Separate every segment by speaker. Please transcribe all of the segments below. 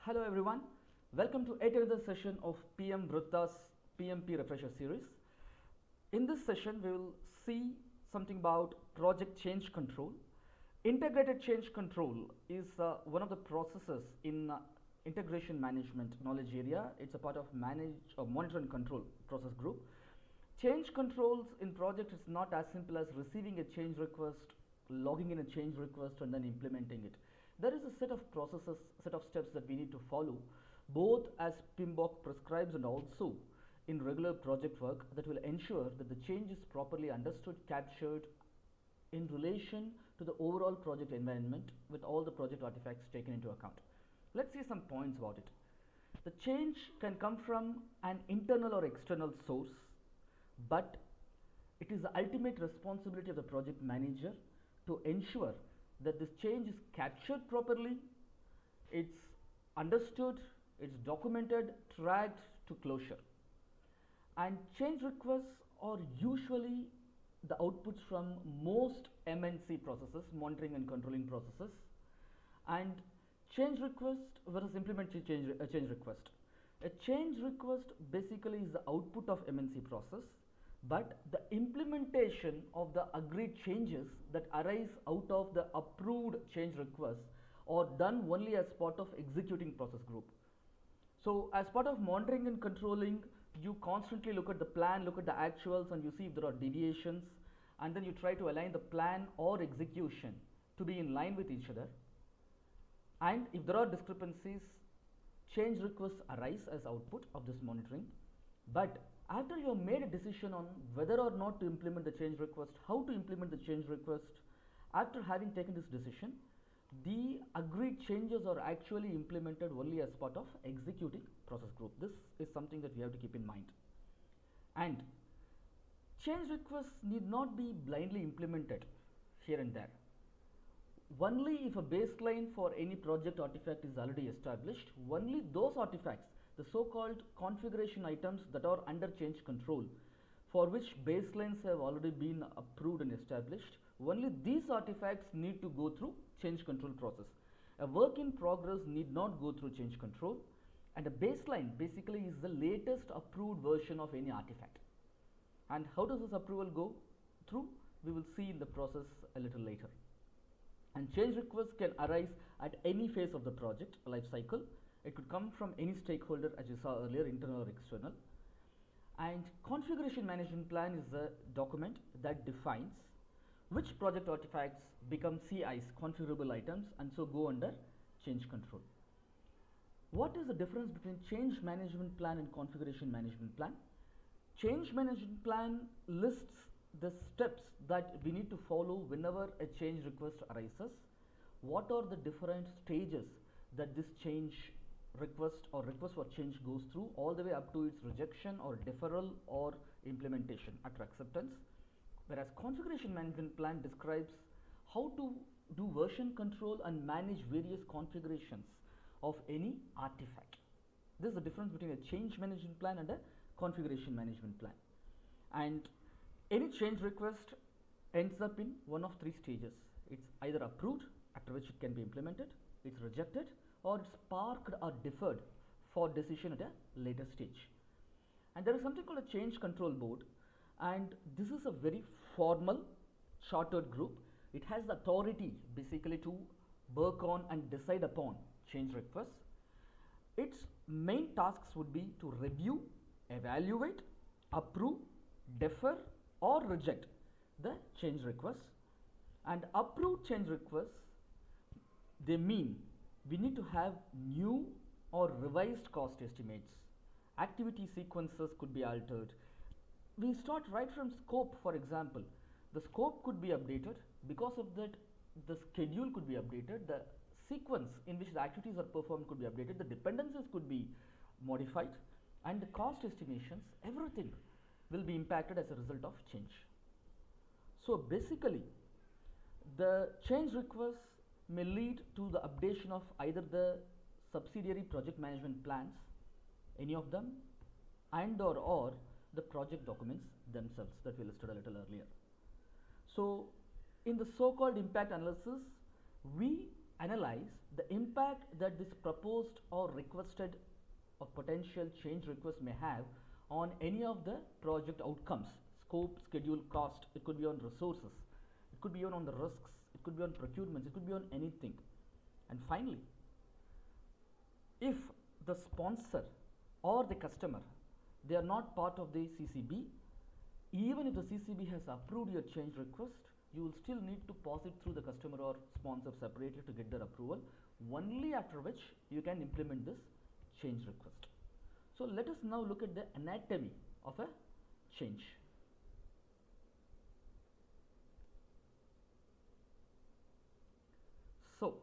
Speaker 1: Hello everyone, welcome to yet another session of PM Vritta's PMP Refresher Series. In this session, we will see something about project change control. Integrated change control is one of the processes in integration management knowledge area. It's a part of manage or monitor and control process group. Change controls in project is not as simple as receiving a change request, logging in a change request and then implementing it. There is a set of processes, set of steps that we need to follow, both as PMBOK prescribes and also in regular project work, that will ensure that the change is properly understood, captured in relation to the overall project environment with all the project artifacts taken into account. Let's see some points about it. The change can come from an internal or external source, but it is the ultimate responsibility of the project manager to ensure that this change is captured properly, it's understood, it's documented, tracked to closure. And change requests are usually the outputs from most MNC processes, monitoring and controlling processes. And change request versus implementing change request. A change request basically is the output of MNC process, but the implementation of the agreed changes that arise out of the approved change requests are done only as part of executing process group. So as part of monitoring and controlling, you constantly look at the plan, look at the actuals, and you see if there are deviations, and then you try to align the plan or execution to be in line with each other. And if there are discrepancies, change requests arise as output of this monitoring. But after you have made a decision on whether or not to implement the change request, how to implement the change request, after having taken this decision, the agreed changes are actually implemented only as part of executing process group. This is something that we have to keep in mind. And change requests need not be blindly implemented here and there. Only if a baseline for any project artifact is already established, only those artifacts, the so-called configuration items that are under change control, for which baselines have already been approved and established, only these artifacts need to go through change control process. A work in progress need not go through change control, and a baseline basically is the latest approved version of any artifact. And how does this approval go through? We will see in the process a little later. And change requests can arise at any phase of the project life cycle. It could come from any stakeholder, as you saw earlier, internal or external. And configuration management plan is a document that defines which project artifacts become CIs, configurable items, and so go under change control. What is the difference between change management plan and configuration management plan? Change management plan lists the steps that we need to follow whenever a change request arises. What are the different stages that this change request or request for change goes through, all the way up to its rejection or deferral or implementation after acceptance. Whereas configuration management plan describes how to do version control and manage various configurations of any artifact. This is the difference between a change management plan and a configuration management plan. And any change request ends up in one of three stages. It's either approved, after which it can be implemented, it's rejected, or it's parked or deferred for decision at a later stage. And there is something called a change control board, and this is a very formal chartered group. It has the authority basically to work on and decide upon change requests. Its main tasks would be to review, evaluate, approve, defer or reject the change requests. And approved change requests, they mean we need to have new or revised cost estimates. Activity sequences could be altered. We start right from scope, for example. The scope could be updated. Because of that, the schedule could be updated. The sequence in which the activities are performed could be updated. The dependencies could be modified. And the cost estimations, everything will be impacted as a result of change. So basically, the change requests may lead to the updation of either the subsidiary project management plans, any of them, and or the project documents themselves that we listed a little earlier. So in the so-called impact analysis, we analyze the impact that this proposed or requested or potential change request may have on any of the project outcomes, scope, schedule, cost. It could be on resources, it could be on the risks, it could be on procurements, it could be on anything. And finally, if the sponsor or the customer, they are not part of the CCB, even if the CCB has approved your change request, you will still need to pass it through the customer or sponsor separately to get their approval, only after which you can implement this change request. So let us now look at the anatomy of a change. So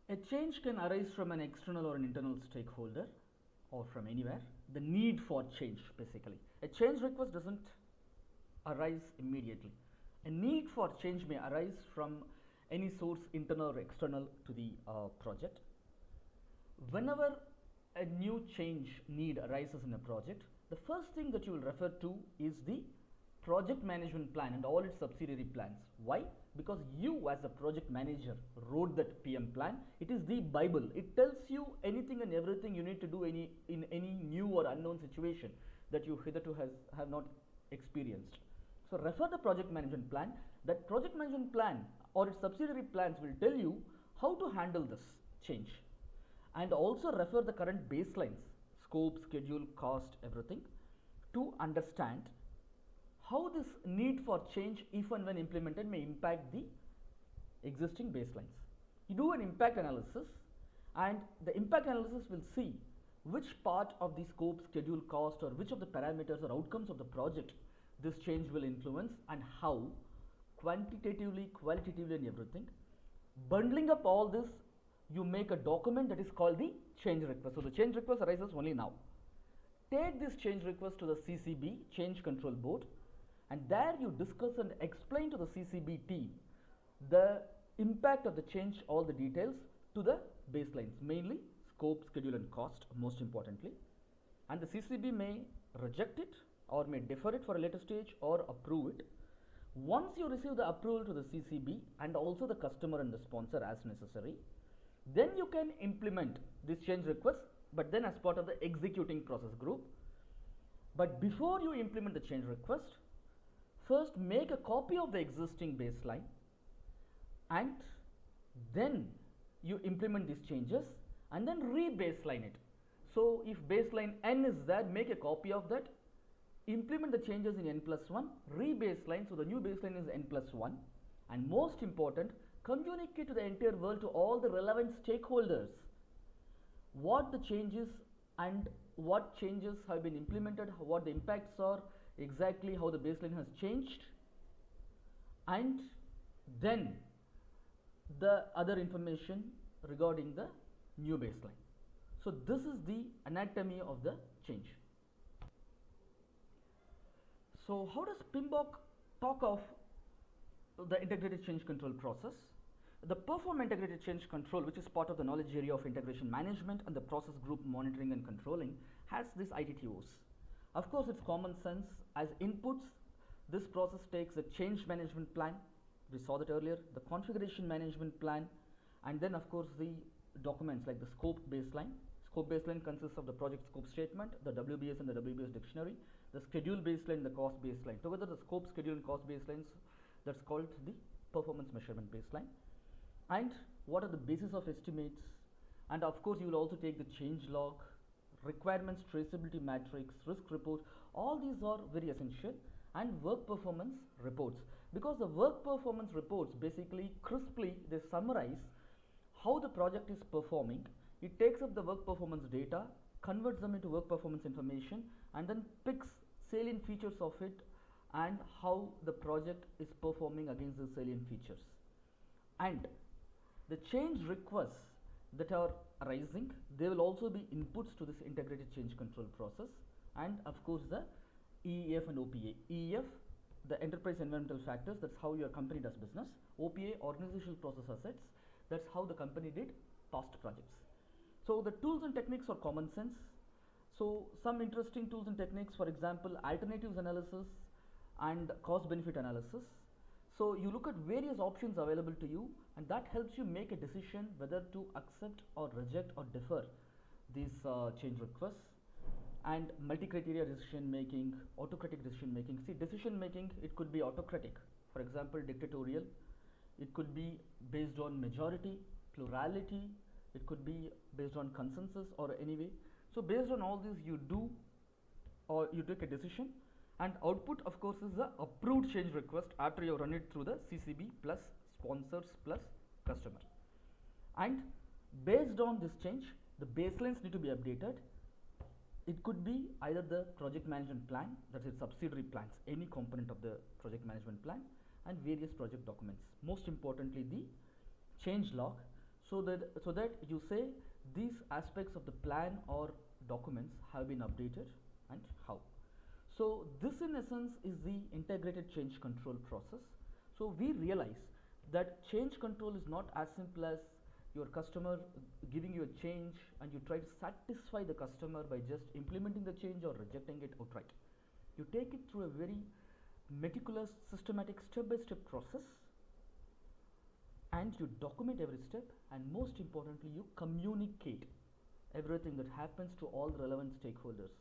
Speaker 1: a change can arise from an external or an internal stakeholder or from anywhere. The need for change, basically. A change request doesn't arise immediately. A need for change may arise from any source, internal or external to the project. Whenever a new change need arises in a project, the first thing that you will refer to is the project management plan and all its subsidiary plans. Why? Because you as a project manager wrote that PM plan. It is the Bible. It tells you anything and everything you need to do in any new or unknown situation that you hitherto have not experienced. So refer the project management plan. That project management plan or its subsidiary plans will tell you how to handle this change. And also refer the current baselines, scope, schedule, cost, everything, to understand how this need for change, if and when implemented, may impact the existing baselines. You do an impact analysis, and the impact analysis will see which part of the scope, schedule, cost, or which of the parameters or outcomes of the project this change will influence, and how, quantitatively, qualitatively, and everything. Bundling up all this, you make a document that is called the change request. So the change request arises only now. Take this change request to the CCB, Change Control Board, and there you discuss and explain to the CCB team the impact of the change, all the details to the baselines, mainly scope, schedule, and cost, most importantly. And the CCB may reject it or may defer it for a later stage or approve it. Once you receive the approval to the CCB and also the customer and the sponsor as necessary, then you can implement this change request, but then as part of the executing process group. But before you implement the change request, first make a copy of the existing baseline, and then you implement these changes and then re-baseline it. So if baseline n is there, make a copy of that, implement the changes in n+1, re-baseline, so the new baseline is n+1, and most important, communicate to the entire world, to all the relevant stakeholders, what the changes and what changes have been implemented, what the impacts are, exactly how the baseline has changed, and then the other information regarding the new baseline. So this is the anatomy of the change. So how does PMBOK talk of the integrated change control process? The Perform Integrated Change Control, which is part of the knowledge area of integration management and the process group monitoring and controlling, has these ITTOs. Of course, it's common sense. As inputs, this process takes a change management plan, we saw that earlier, the configuration management plan, and then of course the documents like the scope baseline. Scope baseline consists of the project scope statement, the WBS and the WBS dictionary, the schedule baseline, the cost baseline. Together the scope, schedule, and cost baselines, that's called the performance measurement baseline. And what are the basis of estimates? And of course you will also take the change log, requirements traceability matrix, risk report. All these are very essential. And work performance reports, because the work performance reports basically crisply they summarize how the project is performing. It takes up the work performance data, converts them into work performance information, and then picks salient features of it and how the project is performing against the salient features. And the change requests that are arising, they will also be inputs to this integrated change control process. And of course the EEF and OPA. EEF, the enterprise environmental factors, that's how your company does business. OPA, organizational process assets, that's how the company did past projects. So the tools and techniques are common sense. So some interesting tools and techniques, for example, alternatives analysis and cost benefit analysis. So you look at various options available to you, and that helps you make a decision whether to accept or reject or defer these change requests. And multi-criteria decision making, autocratic decision making. See, decision making, it could be autocratic, for example dictatorial, it could be based on majority, plurality, it could be based on consensus or anyway. So based on all these you do or you take a decision, and output of course is the approved change request after you run it through the CCB plus sponsors plus customer. And based on this change, the baselines need to be updated. It could be either the project management plan, that is subsidiary plans, any component of the project management plan, and various project documents. Most importantly, the change log, so that you say these aspects of the plan or documents have been updated and how. So this in essence is the integrated change control process. So we realize that change control is not as simple as your customer giving you a change and you try to satisfy the customer by just implementing the change or rejecting it outright. You take it through a very meticulous, systematic, step-by-step process, and you document every step, and most importantly you communicate everything that happens to all the relevant stakeholders.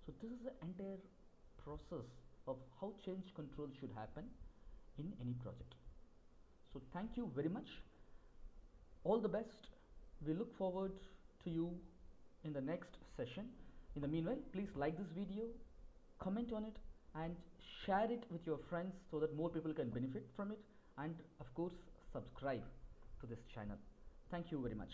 Speaker 1: So this is the entire process of how change control should happen in any project. So thank you very much, all the best. We look forward to you in the next session. In the meanwhile, please like this video, comment on it, and share it with your friends so that more people can benefit from it, and of course subscribe to this channel. Thank you very much.